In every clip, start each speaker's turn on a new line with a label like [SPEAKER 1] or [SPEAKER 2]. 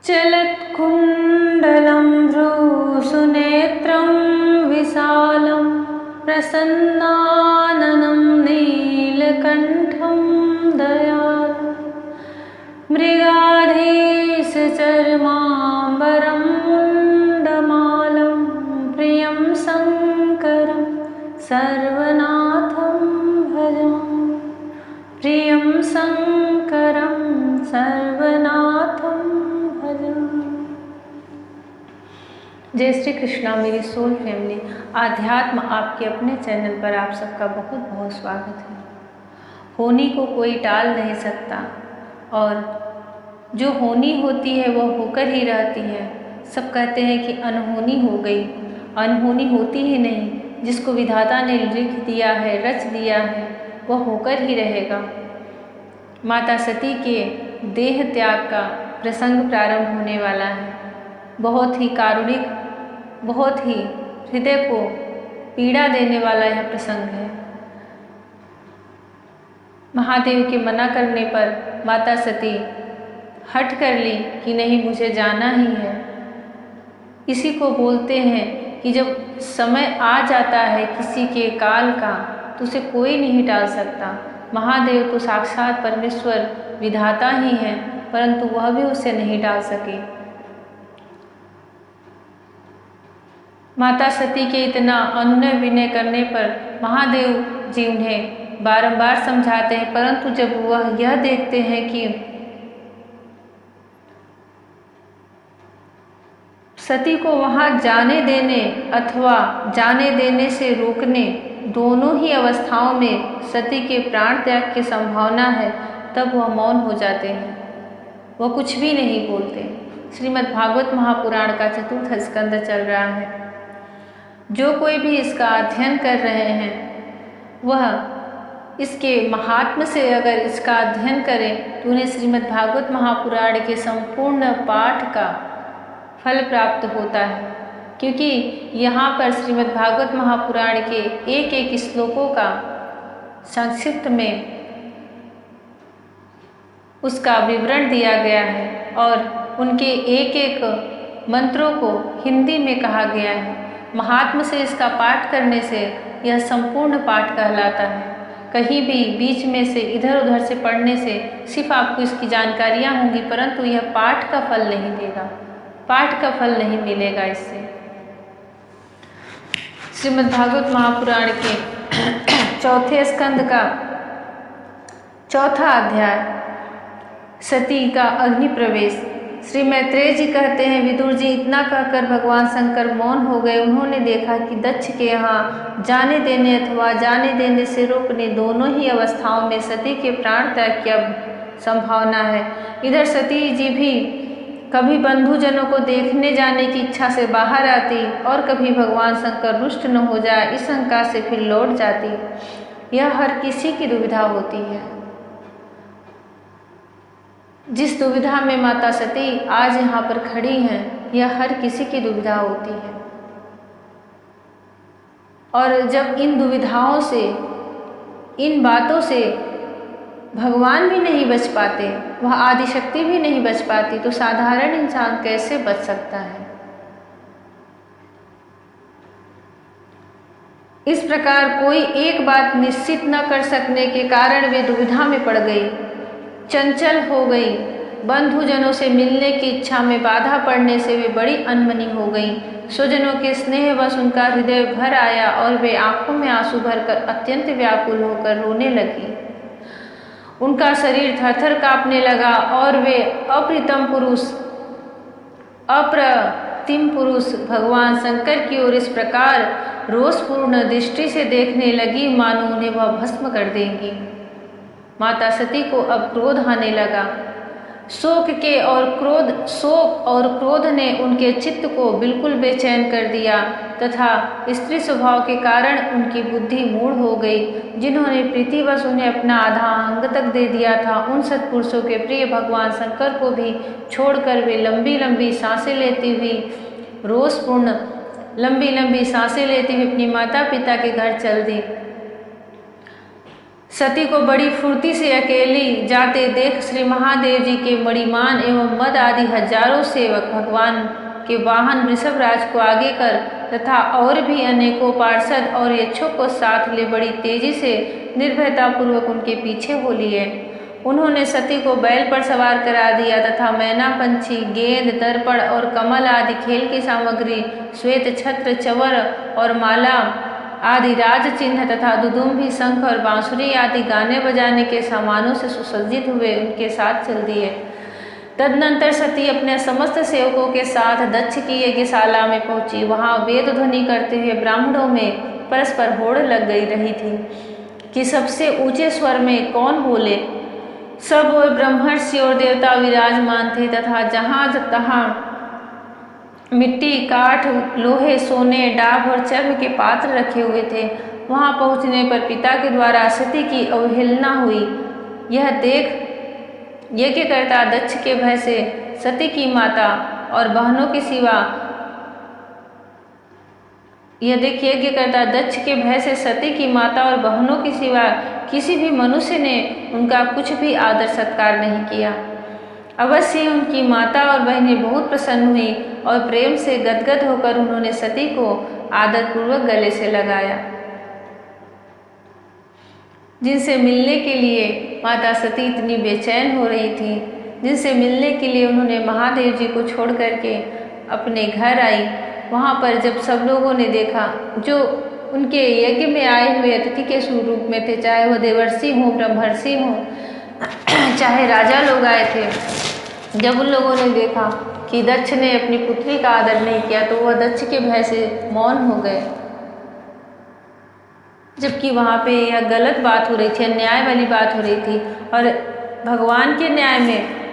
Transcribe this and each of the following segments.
[SPEAKER 1] चलत्कुण्डलं भ्रूसुनेत्रं विशालं प्रसन्नाननं नीलकण्ठं दयालु मृगाधीशचर्माम्बरं मुण्डमालं प्रियं शङ्करं सर्वनाथं भजामि प्रियं शङ्करं सर्वनाथं भजामि। जय श्री कृष्णा मेरी सोल फैमिली। आध्यात्म आपके अपने चैनल पर आप सबका बहुत बहुत स्वागत है। होनी को कोई टाल नहीं सकता और जो होनी होती है वह होकर ही रहती है। सब कहते हैं कि अनहोनी हो गई, अनहोनी होती ही नहीं। जिसको विधाता ने लिख दिया है, रच दिया है, वह होकर ही रहेगा। माता सती के देह त्याग का प्रसंग प्रारंभ होने वाला है। बहुत ही कारुणिक, बहुत ही हृदय को पीड़ा देने वाला यह प्रसंग है। महादेव के मना करने पर माता सती हट कर ली कि नहीं, मुझे जाना ही है। इसी को बोलते हैं कि जब समय आ जाता है किसी के काल का तो उसे कोई नहीं टाल सकता। महादेव तो साक्षात परमेश्वर विधाता ही हैं, परंतु वह भी उसे नहीं टाल सके। माता सती के इतना अनुनय विनय करने पर महादेव जी उन्हें बारंबार समझाते हैं, परंतु जब वह यह देखते हैं कि सती को वहां जाने देने अथवा जाने देने से रोकने, दोनों ही अवस्थाओं में सती के प्राण त्याग की संभावना है, तब वह मौन हो जाते हैं। वह कुछ भी नहीं बोलते। श्रीमद् भागवत महापुराण का चतुर्थ स्कंद चल रहा है। जो कोई भी इसका अध्ययन कर रहे हैं वह इसके महात्म्य से अगर इसका अध्ययन करें तो उन्हें श्रीमद् भागवत महापुराण के संपूर्ण पाठ का फल प्राप्त होता है, क्योंकि यहाँ पर श्रीमद् भागवत महापुराण के एक एक श्लोकों का संक्षिप्त में उसका विवरण दिया गया है और उनके एक एक मंत्रों को हिंदी में कहा गया है। महात्म्य से इसका पाठ करने से यह संपूर्ण पाठ कहलाता है। कहीं भी बीच में से इधर उधर से पढ़ने से सिर्फ आपको इसकी जानकारियाँ होंगी, परंतु यह पाठ का फल नहीं देगा, पाठ का फल नहीं मिलेगा इससे। श्रीमद् भागवत महापुराण के चौथे स्कंद का चौथा अध्याय, सती का अग्नि प्रवेश। श्री मैत्रेय जी कहते हैं, विदुर जी इतना कहकर भगवान शंकर मौन हो गए। उन्होंने देखा कि दक्ष के यहाँ जाने देने अथवा जाने देने से रोकने, दोनों ही अवस्थाओं में सती के प्राण त्याग की संभावना है। इधर सती जी भी कभी बंधुजनों को देखने जाने की इच्छा से बाहर आती और कभी भगवान शंकर रुष्ट न हो जाए इस शंका से फिर लौट जाती। यह हर किसी की दुविधा होती है। जिस दुविधा में माता सती आज यहाँ पर खड़ी हैं, यह हर किसी की दुविधा होती है। और जब इन दुविधाओं से, इन बातों से भगवान भी नहीं बच पाते, वह आदिशक्ति भी नहीं बच पाती, तो साधारण इंसान कैसे बच सकता है। इस प्रकार कोई एक बात निश्चित न कर सकने के कारण वे दुविधा में पड़ गई, चंचल हो गई। बंधुजनों से मिलने की इच्छा में बाधा पड़ने से वे बड़ी अनमनी हो गई। स्वजनों के स्नेहवश उनका हृदय भर आया और वे आंखों में आंसू भरकर अत्यंत व्याकुल होकर रोने लगी। उनका शरीर थरथर कांपने लगा और वे अप्रतिम पुरुष भगवान शंकर की ओर इस प्रकार रोषपूर्ण दृष्टि से देखने लगी मानो उन्हें वह भस्म कर देंगी। माता सती को अब क्रोध आने लगा। शोक और क्रोध ने उनके चित्त को बिल्कुल बेचैन कर दिया तथा स्त्री स्वभाव के कारण उनकी बुद्धि मूढ़ हो गई। जिन्होंने प्रीतिवश उन्हें अपना आधा अंग तक दे दिया था, उन सत्पुरुषों के प्रिय भगवान शंकर को भी छोड़कर वे लंबी लंबी सांसें लेती हुई, रोषपूर्ण लंबी लंबी सांसें लेती हुई अपनी माता पिता के घर चल दी। सती को बड़ी फुर्ती से अकेली जाते देख श्री महादेव जी के मणिमान एवं मद आदि हजारों सेवक भगवान के वाहन वृषभराज को आगे कर तथा और भी अनेकों पार्षद और यक्षों को साथ ले बड़ी तेजी से निर्भयता पूर्वक उनके पीछे हो लिए। उन्होंने सती को बैल पर सवार करा दिया तथा मैना पंछी, गेंद, दर्पण और कमल आदि खेल की सामग्री, श्वेत छत्र, चवर और माला आदि राज चिन्ह तथा दुदुम्भी, शंख और बांसुरी आदि गाने बजाने के सामानों से सुसज्जित हुए उनके साथ चल दिए। तदनंतर सती अपने समस्त सेवकों के साथ दक्ष की यज्ञशाला में पहुंची। वहां वेद ध्वनि करते हुए ब्राह्मणों में परस्पर होड़ लग गई रही थी कि सबसे ऊंचे स्वर में कौन बोले। सब और ब्रह्मर्षि और देवता विराजमान थे तथा जहाँ तहाँ मिट्टी, काठ, लोहे, सोने, डाब और चर्म के पात्र रखे हुए थे। वहां पहुंचने पर पिता के द्वारा सती की अवहेलना हुई। यह देख यज्ञकर्ता दक्ष के भय से सती की माता और बहनों के सिवा यज्ञकर्ता दक्ष के भय से सती की माता और बहनों के सिवा किसी भी मनुष्य ने उनका कुछ भी आदर सत्कार नहीं किया। अवश्य उनकी माता और बहनें बहुत प्रसन्न हुई और प्रेम से गदगद होकर उन्होंने सती को आदरपूर्वक गले से लगाया। जिनसे मिलने के लिए माता सती इतनी बेचैन हो रही थी, जिनसे मिलने के लिए उन्होंने महादेव जी को छोड़ करके अपने घर आई। वहाँ पर जब सब लोगों ने देखा, जो उनके यज्ञ में आए हुए अतिथि के स्वरूप में थे, चाहे वह देवर्षि हों, ब्रह्मर्षि हों, चाहे राजा लोग आए थे, जब उन लोगों ने देखा कि दक्ष ने अपनी पुत्री का आदर नहीं किया तो वह दक्ष के भय से मौन हो गए। जबकि वहाँ पे यह गलत बात हो रही थी, अन्याय वाली बात हो रही थी। और भगवान के न्याय में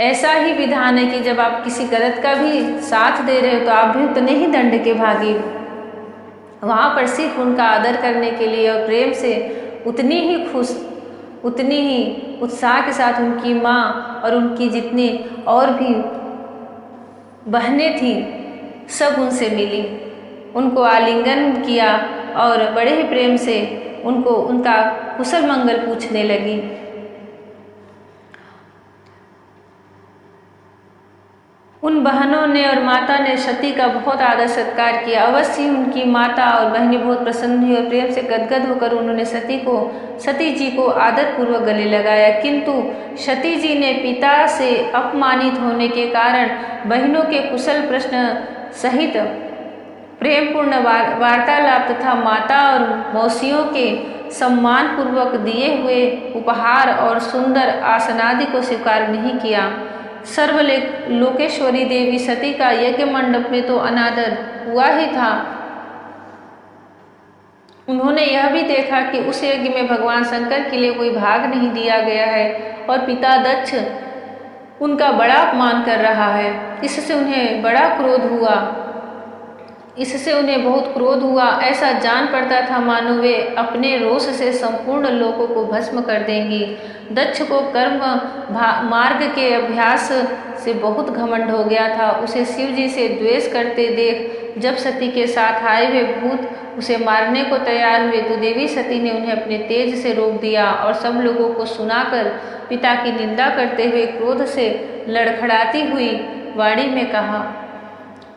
[SPEAKER 1] ऐसा ही विधान है कि जब आप किसी गलत का भी साथ दे रहे हो तो आप भी उतने ही दंड के भागी हो। वहाँ पर सिर्फ उनका आदर करने के लिए और प्रेम से उतनी ही उत्साह के साथ उनकी माँ और उनकी जितनी और भी बहनें थीं सब उनसे मिली, उनको आलिंगन किया और बड़े ही प्रेम से उनको उनका कुशल मंगल पूछने लगी। उन बहनों ने और माता ने सती का बहुत आदर सत्कार किया। अवश्य उनकी माता और बहनें बहुत प्रसन्न हुई और प्रेम से गदगद होकर उन्होंने सती जी को आदर पूर्वक गले लगाया। किंतु सती जी ने पिता से अपमानित होने के कारण बहनों के कुशल प्रश्न सहित प्रेमपूर्ण वार्तालाप तथा माता और मौसियों के सम्मान पूर्वक दिए हुए उपहार और सुंदर आसनादि को स्वीकार नहीं किया। सर्वलोकेश्वरी देवी सती का यज्ञ मंडप में तो अनादर हुआ ही था। उन्होंने यह भी देखा कि उस यज्ञ में भगवान शंकर के लिए कोई भाग नहीं दिया गया है और पिता दक्ष उनका बड़ा अपमान कर रहा है। इससे उन्हें बहुत क्रोध हुआ। ऐसा जान पड़ता था मानो वे अपने रोष से संपूर्ण लोकों को भस्म कर देंगी। दक्ष को कर्म मार्ग के अभ्यास से बहुत घमंड हो गया था। उसे शिव जी से द्वेष करते देख जब सती के साथ आए हुए भूत उसे मारने को तैयार हुए तो देवी सती ने उन्हें अपने तेज से रोक दिया और सब लोगों को सुनाकर पिता की निंदा करते हुए क्रोध से लड़खड़ाती हुई वाणी में कहा।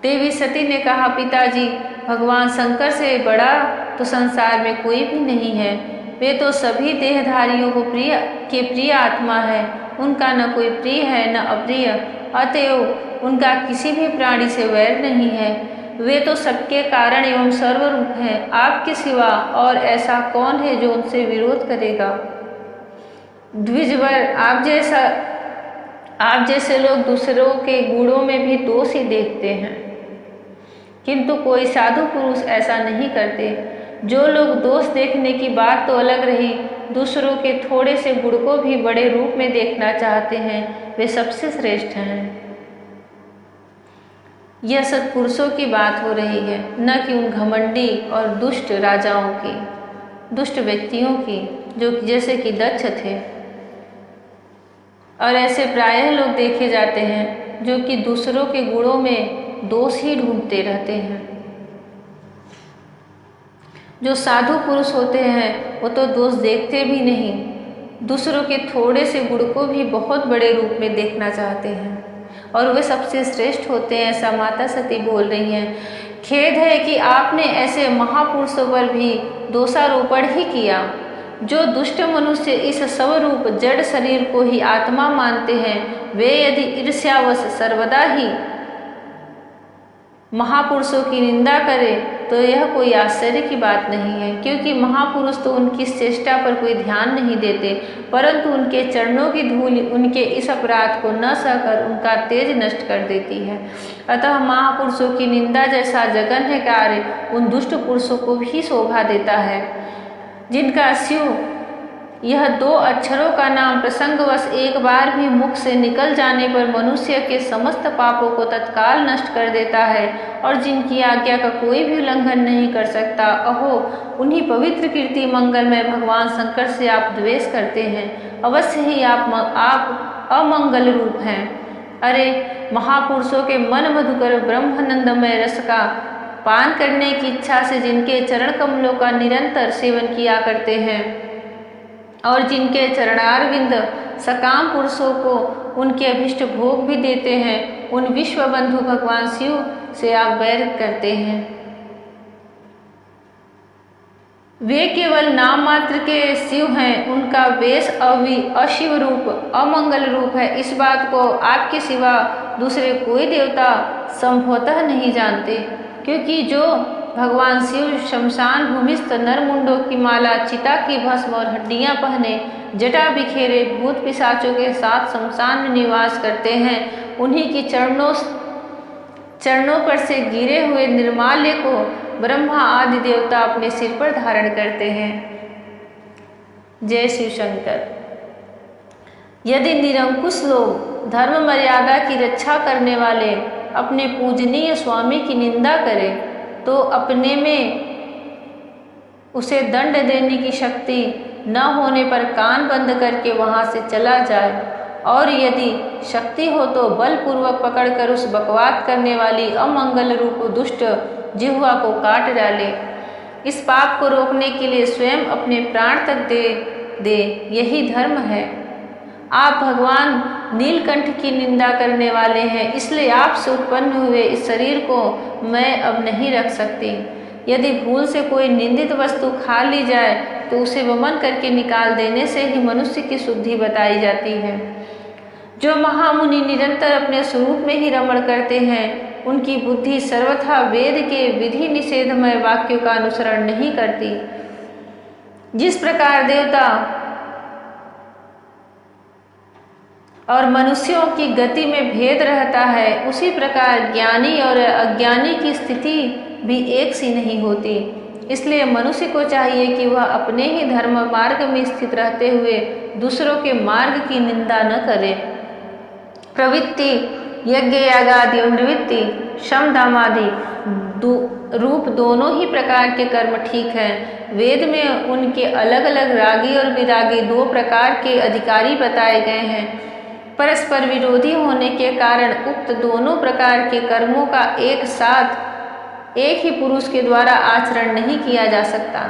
[SPEAKER 1] देवी सती ने कहा, पिताजी, भगवान शंकर से बड़ा तो संसार में कोई भी नहीं है। वे तो सभी देहधारियों को प्रिय आत्मा है। उनका न कोई प्रिय है न अप्रिय, अतएव उनका किसी भी प्राणी से वैर नहीं है। वे तो सबके कारण एवं सर्वरूप हैं। आपके सिवा और ऐसा कौन है जो उनसे विरोध करेगा? द्विजवर, आप जैसे लोग दूसरों के गुणों में भी दोष ही देखते हैं, किंतु कोई साधु पुरुष ऐसा नहीं करते। जो लोग दोष देखने की बात तो अलग रही, दूसरों के थोड़े से गुण को भी बड़े रूप में देखना चाहते हैं, वे सबसे श्रेष्ठ हैं। यह सत्पुरुषों की बात हो रही है, न कि उन घमंडी और दुष्ट राजाओं की, दुष्ट व्यक्तियों की, जो जैसे कि दक्ष थे। और ऐसे प्रायः लोग देखे जाते हैं जो कि दूसरों के गुणों में दोष ही ढूंढते रहते हैं। जो साधु पुरुष होते हैं वो तो दोष देखते भी नहीं, दूसरों के थोड़े से गुण को भी बहुत बड़े रूप में देखना चाहते हैं और वे सबसे श्रेष्ठ होते हैं, ऐसा माता सती बोल रही हैं। खेद है कि आपने ऐसे महापुरुषों पर भी दोषारोपण ही किया। जो दुष्ट मनुष्य इस स्वरूप जड़ शरीर को ही आत्मा मानते हैं, वे यदि ईर्ष्यावश सर्वदा ही महापुरुषों की निंदा करें तो यह कोई आश्चर्य की बात नहीं है, क्योंकि महापुरुष तो उनकी चेष्टा पर कोई ध्यान नहीं देते, परंतु उनके चरणों की धूल उनके इस अपराध को न सहकर उनका तेज नष्ट कर देती है। अतः महापुरुषों की निंदा जैसा जघन्य कार्य उन दुष्ट पुरुषों को भी शोभा देता है, जिनका शिव यह 2 अक्षरों का नाम प्रसंगवश एक बार भी मुख से निकल जाने पर मनुष्य के समस्त पापों को तत्काल नष्ट कर देता है और जिनकी आज्ञा का कोई भी उल्लंघन नहीं कर सकता। अहो, उन्हीं पवित्र कीर्ति मंगलमय भगवान शंकर से आप द्वेष करते हैं। अवश्य ही आप अमंगल रूप हैं। अरे, महापुरुषों के मन मधुकर ब्रह्मानंदमय रस का पान करने की इच्छा से जिनके चरण कमलों का निरंतर सेवन किया करते हैं और जिनके चरणारविंद सकाम पुरुषों को उनके अभिष्ट भोग भी देते हैं, उन विश्व बंधु भगवान शिव से आप वैर करते हैं। वे केवल नाम मात्र के शिव हैं, उनका वेश अशिव रूप अमंगल रूप है। इस बात को आपके सिवा दूसरे कोई देवता संभवतः नहीं जानते, क्योंकि जो भगवान शिव शमशान भूमिस्थ नरमुंडों की माला, चिता की भस्म और हड्डियां पहने, जटा बिखेरे भूत पिशाचों के साथ शमशान में निवास करते हैं, उन्हीं की चरणों पर से गिरे हुए निर्माल्य को ब्रह्मा आदि देवता अपने सिर पर धारण करते हैं। जय शिव शंकर। यदि निरंकुश लोग धर्म मर्यादा की रक्षा करने वाले अपने पूजनीय स्वामी की निंदा करें तो अपने में उसे दंड देने की शक्ति न होने पर कान बंद करके वहां से चला जाए, और यदि शक्ति हो तो बलपूर्वक पकड़कर उस बकवाद करने वाली अमंगल रूप दुष्ट जिह्वा को काट डाले। इस पाप को रोकने के लिए स्वयं अपने प्राण तक दे, यही धर्म है। आप भगवान नीलकंठ की निंदा करने वाले हैं, इसलिए आपसे उत्पन्न हुए इस शरीर को मैं अब नहीं रख सकती। यदि भूल से कोई निंदित वस्तु खा ली जाए तो उसे वमन करके निकाल देने से ही मनुष्य की शुद्धि बताई जाती है। जो महामुनि निरंतर अपने स्वरूप में ही रमण करते हैं, उनकी बुद्धि सर्वथा वेद के विधि निषेधमय वाक्यों का अनुसरण नहीं करती। जिस प्रकार देवता और मनुष्यों की गति में भेद रहता है, उसी प्रकार ज्ञानी और अज्ञानी की स्थिति भी एक सी नहीं होती। इसलिए मनुष्य को चाहिए कि वह अपने ही धर्म मार्ग में स्थित रहते हुए दूसरों के मार्ग की निंदा न करे। प्रवृत्ति, यज्ञ यागादि और निवृत्ति, शम दामादि रूप दोनों ही प्रकार के कर्म ठीक हैं। वेद में उनके अलग अलग रागी और विरागी 2 प्रकार के अधिकारी बताए गए हैं। परस्पर विरोधी होने के कारण उक्त दोनों प्रकार के कर्मों का एक साथ एक ही पुरुष के द्वारा आचरण नहीं किया जा सकता।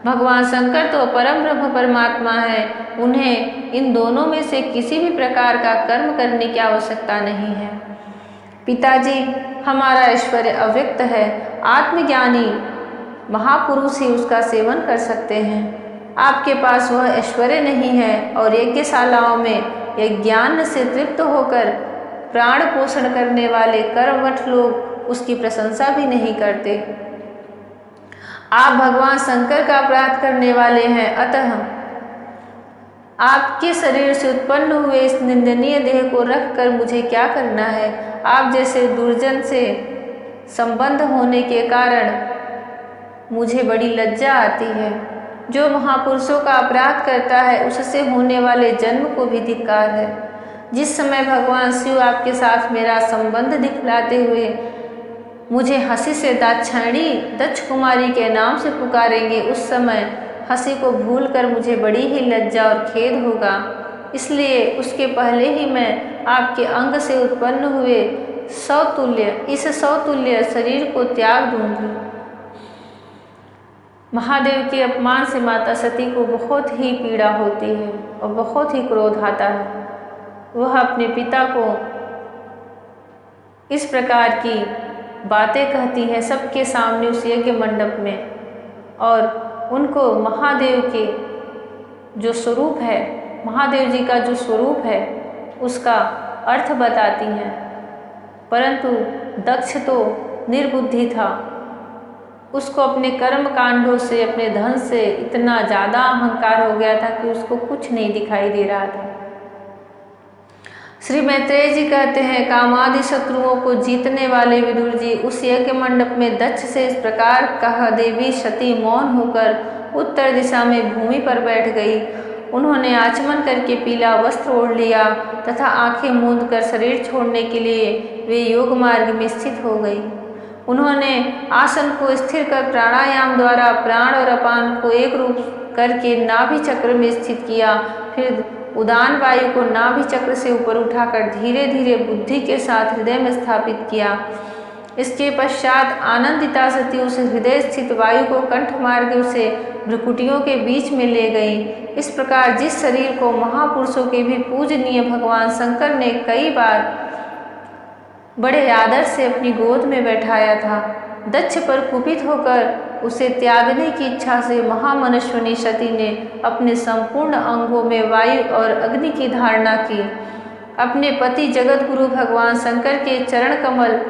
[SPEAKER 1] भगवान शंकर तो परम ब्रह्म परमात्मा है, उन्हें इन दोनों में से किसी भी प्रकार का कर्म करने की आवश्यकता नहीं है। पिताजी, हमारा ऐश्वर्य अव्यक्त है, आत्मज्ञानी महापुरुष ही उसका सेवन कर सकते हैं। आपके पास वह ऐश्वर्य नहीं है और यज्ञशालाओं में ज्ञान से तृप्त होकर प्राण पोषण करने वाले कर्मठ लोग उसकी प्रशंसा भी नहीं करते। आप भगवान शंकर का अपराध करने वाले हैं, अतः आपके शरीर से उत्पन्न हुए इस निंदनीय देह को रखकर मुझे क्या करना है। आप जैसे दुर्जन से संबंध होने के कारण मुझे बड़ी लज्जा आती है। जो महापुरुषों का अपराध करता है उससे होने वाले जन्म को भी धिक्कार है। जिस समय भगवान शिव आपके साथ मेरा संबंध दिखलाते हुए मुझे हंसी से दाक्षायणी दक्ष कुमारी के नाम से पुकारेंगे, उस समय हंसी को भूलकर मुझे बड़ी ही लज्जा और खेद होगा। इसलिए उसके पहले ही मैं आपके अंग से उत्पन्न हुए इस सौतुल्य शरीर को त्याग दूंगी। महादेव के अपमान से माता सती को बहुत ही पीड़ा होती है और बहुत ही क्रोध आता है। वह अपने पिता को इस प्रकार की बातें कहती है सबके सामने उस यज्ञ मंडप में, और उनको महादेव के जो स्वरूप है, महादेव जी का जो स्वरूप है उसका अर्थ बताती हैं। परंतु दक्ष तो निर्बुद्धि था, उसको अपने कर्म कांडों से, अपने धन से इतना ज़्यादा अहंकार हो गया था कि उसको कुछ नहीं दिखाई दे रहा था। श्री मैत्रेय जी कहते हैं, कामादि शत्रुओं को जीतने वाले विदुर जी उस यज्ञ मंडप में दक्ष से इस प्रकार कहा, देवी सती मौन होकर उत्तर दिशा में भूमि पर बैठ गई। उन्होंने आचमन करके पीला वस्त्र ओढ़ लिया तथा आंखें मूंद कर शरीर छोड़ने के लिए वे योग मार्ग में स्थित हो गई। उन्होंने आसन को स्थिर कर प्राणायाम द्वारा प्राण और अपान को एक रूप करके नाभि चक्र में स्थित किया। फिर उदान वायु को नाभि चक्र से ऊपर उठाकर धीरे धीरे बुद्धि के साथ हृदय में स्थापित किया। इसके पश्चात आनंदिता सती उस हृदय स्थित वायु को कंठ मार्ग से भ्रुकुटियों के बीच में ले गई। इस प्रकार जिस शरीर को महापुरुषों के भी पूजनीय भगवान शंकर ने कई बार बड़े आदर से अपनी गोद में बैठाया था, दक्ष पर कुपित होकर उसे त्यागने की इच्छा से महामनस्विनी सती ने अपने संपूर्ण अंगों में वायु और अग्नि की धारणा की। अपने पति जगत गुरु भगवान शंकर के चरण कमल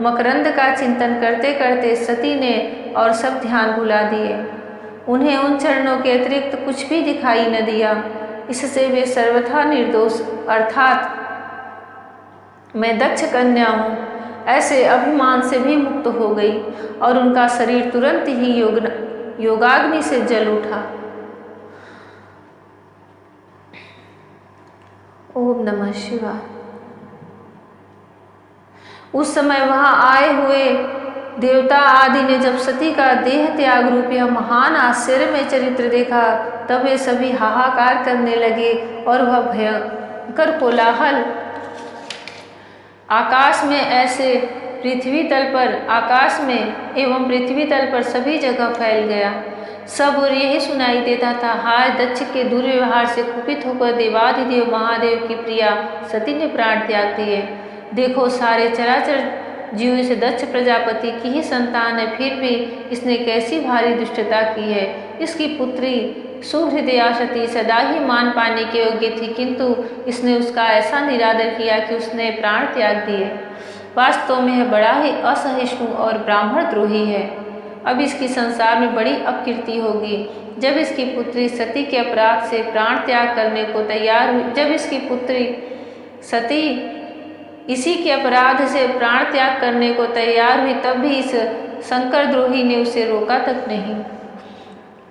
[SPEAKER 1] मकरंद का चिंतन करते करते सती ने और सब ध्यान भुला दिए। उन्हें उन चरणों के अतिरिक्त कुछ भी दिखाई न दिया। इससे वे सर्वथा निर्दोष अर्थात मैं दक्ष कन्या हूँ ऐसे अभिमान से भी मुक्त हो गई और उनका शरीर तुरंत ही योगाग्नि से जल उठा। ओम नमः शिवाय। उस समय वहां आए हुए देवता आदि ने जब सती का देह त्याग रूप यह महान आश्चर्यमय चरित्र देखा, तब वे सभी हाहाकार करने लगे और वह भयंकर कोलाहल आकाश में ऐसे पृथ्वी तल पर, आकाश में एवं पृथ्वी तल पर सभी जगह फैल गया। सब और यही सुनाई देता था, हाय दक्ष के दुर्व्यवहार से कुपित होकर देवाधिदेव महादेव की प्रिया सती ने प्राण त्याग दिए। देखो सारे चराचर जीव इस दक्ष प्रजापति की ही संतान है, फिर भी इसने कैसी भारी दुष्टता की है। इसकी पुत्री सुहृदया सती सदा ही मान पाने के योग्य थी, किंतु इसने उसका ऐसा निरादर किया कि उसने प्राण त्याग दिए। वास्तव में यह बड़ा ही असहिष्णु और ब्राह्मण द्रोही है। अब इसकी संसार में बड़ी अपकीर्ति होगी। जब इसकी पुत्री सती के अपराध से प्राण त्याग करने को तैयार हुई, जब इसकी पुत्री सती इसी के अपराध से प्राण त्याग करने को तैयार हुई, तब भी इस शंकर द्रोही ने उसे रोका तक नहीं।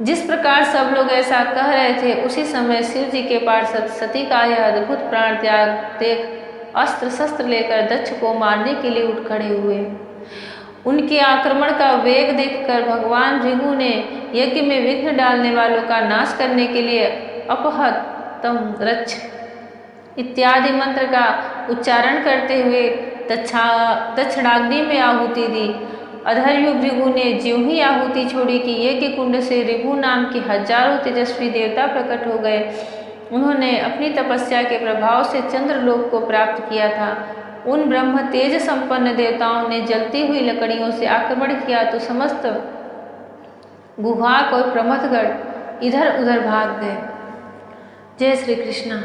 [SPEAKER 1] जिस प्रकार सब लोग ऐसा कह रहे थे, उसी समय शिव जी के पार्षद सती का यह अद्भुत प्राण त्याग देख अस्त्र शस्त्र लेकर दक्ष को मारने के लिए उठ खड़े हुए। उनके आक्रमण का वेग देखकर भगवान भृगु ने यज्ञ में विघ्न डालने वालों का नाश करने के लिए अपहतम रक्ष इत्यादि मंत्र का उच्चारण करते हुए दक्षिणाग्नि में आहुति दी। अधर्यु भृगु ने ज्यों ही आहुति छोड़ी कि यज्ञ कुंड से ऋभु नाम के हजारों तेजस्वी देवता प्रकट हो गए। उन्होंने अपनी तपस्या के प्रभाव से चंद्रलोक को प्राप्त किया था। उन ब्रह्म तेज संपन्न देवताओं ने जलती हुई लकड़ियों से आक्रमण किया तो समस्त गुहाक और प्रमथगढ़ इधर उधर भाग गए। जय श्री कृष्ण।